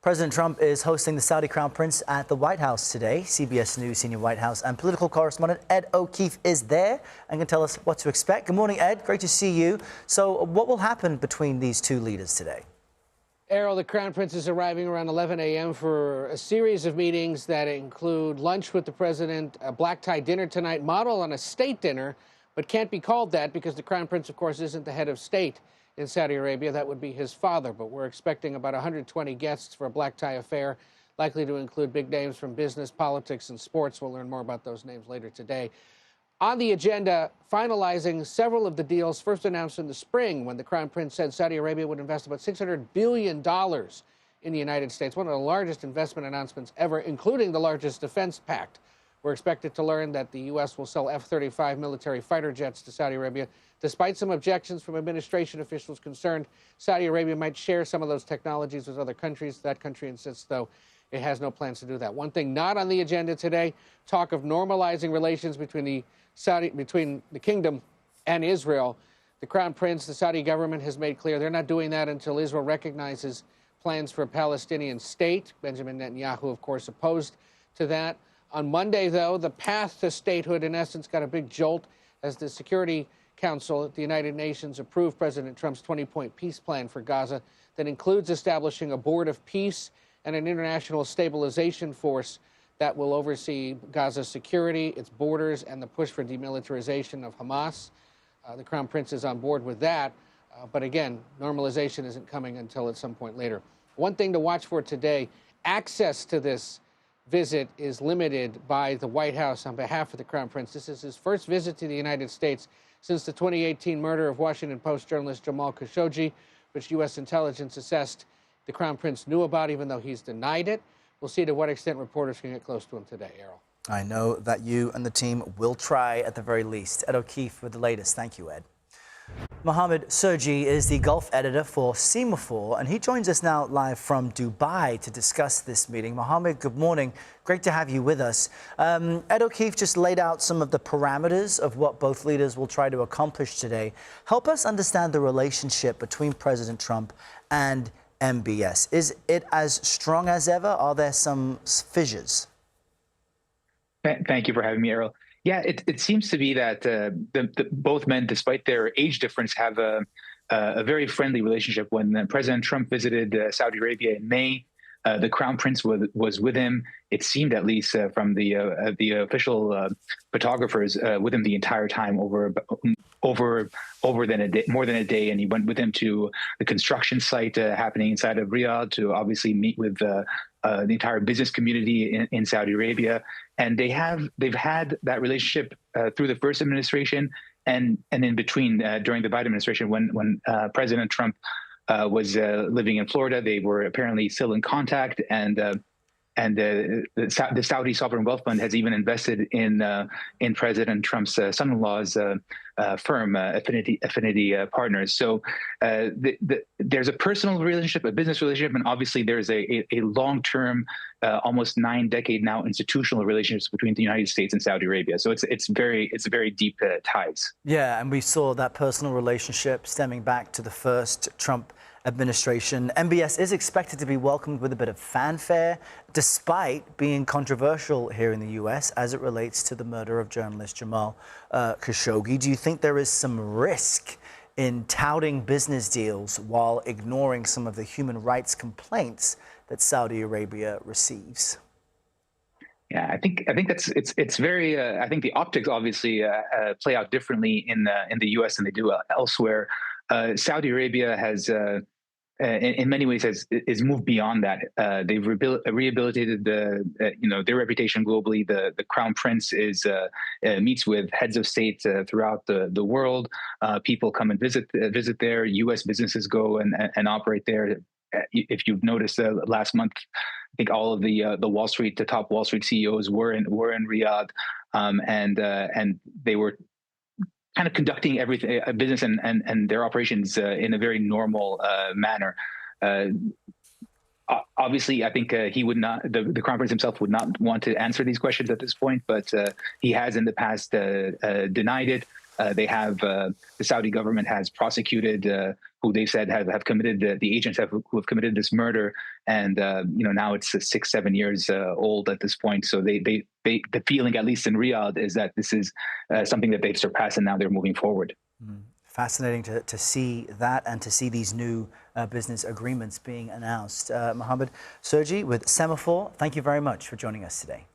President Trump is hosting the Saudi Crown Prince at the White House today. CBS News senior White House and political correspondent Ed O'Keefe is there and can tell us what to expect. Good morning, Ed. Great to see you. So what will happen between these two leaders today? Errol, the Crown Prince is arriving around 11 a.m. for a series of meetings that include lunch with the president, a black tie dinner tonight, model on a state dinner, but can't be called that because the Crown Prince, of course, isn't the head of state in Saudi Arabia. That would be his father, but we're expecting about 120 guests for a black tie affair, likely to include big names from business, politics, and sports. We'll learn more about those names later today. On the agenda, finalizing several of the deals first announced in the spring when the Crown Prince said Saudi Arabia would invest about $600 billion in the United States, one of the largest investment announcements ever, including the largest defense pact. We're expected to learn that the U.S. will sell F-35 military fighter jets to Saudi Arabia. Despite some objections from administration officials concerned Saudi Arabia might share some of those technologies with other countries, that country insists, though, it has no plans to do that. One thing not on the agenda today, talk of normalizing relations between the kingdom and Israel. The Crown Prince, the Saudi government has made clear they're not doing that until Israel recognizes plans for a Palestinian state. Benjamin Netanyahu, of course, opposed to that. On Monday, though, the path to statehood, in essence, got a big jolt as the Security Council at the United Nations approved President Trump's 20-point peace plan for Gaza that includes establishing a board of peace and an international stabilization force that will oversee Gaza's security, its borders, and the push for demilitarization of Hamas. The Crown Prince is on board with that. But again, normalization isn't coming until at some point later. One thing to watch for today, access to this visit is limited by the White House on behalf of the Crown Prince. This is his first visit to the United States since the 2018 murder of Washington Post journalist Jamal Khashoggi, which U.S. intelligence assessed the Crown Prince knew about, even though he's denied it. We'll see to what extent reporters can get close to him today, Errol. I know that you and the team will try at the very least. Ed O'Keefe with the latest. Thank you, Ed. Mohammed Sergie is the Gulf editor for Semafor, and he joins us now live from Dubai to discuss this meeting. Mohammed, good morning. Great to have you with us. Ed O'Keefe just laid out some of the parameters of what both leaders will try to accomplish today. Help us understand the relationship between President Trump and MBS. Is it as strong as ever? Are there some fissures? Thank you for having me, Errol. Yeah, it seems to be that both men, despite their age difference, have a very friendly relationship. When President Trump visited Saudi Arabia in May, the Crown Prince was with him. It seemed, at least from the official photographers, with him the entire time, over more than a day. And he went with him to the construction site happening inside of Riyadh to obviously meet with the entire business community in Saudi Arabia. And they've had that relationship through the first administration and in between during the Biden administration when President Trump was living in Florida. They were apparently still in contact, and the Saudi Sovereign Wealth Fund has even invested in President Trump's son-in-law's firm, Affinity Partners. So there's a personal relationship, a business relationship, and obviously there's a long-term, almost 9-decade now institutional relationships between the United States and Saudi Arabia. So it's very deep ties. Yeah, and we saw that personal relationship stemming back to the first Trump administration. MBS is expected to be welcomed with a bit of fanfare, despite being controversial here in the U.S. as it relates to the murder of journalist Jamal Khashoggi. Do you think there is some risk in touting business deals while ignoring some of the human rights complaints that Saudi Arabia receives? Yeah, I think it's very. I think the optics obviously play out differently in the U.S. than they do elsewhere. Saudi Arabia has, in many ways, is moved beyond that. They've rehabilitated their reputation globally. The Crown Prince meets with heads of state throughout the world. People come and visit there. U.S. businesses go and operate there. If you've noticed, last month, I think all of the top Wall Street CEOs were in Riyadh, and they were kind of conducting everything, business and their operations in a very normal manner. Obviously, I think he would not. The Crown Prince himself would not want to answer these questions at this point, but he has in the past denied it. They have the Saudi government has prosecuted who they said have committed the agents who have committed this murder, and now it's 6-7 years old at this point. So the feeling, at least in Riyadh, is that this is something that they've surpassed, and now they're moving forward. Fascinating to see that and to see these new business agreements being announced. Mohammed Sergie with Semafor, thank you very much for joining us today.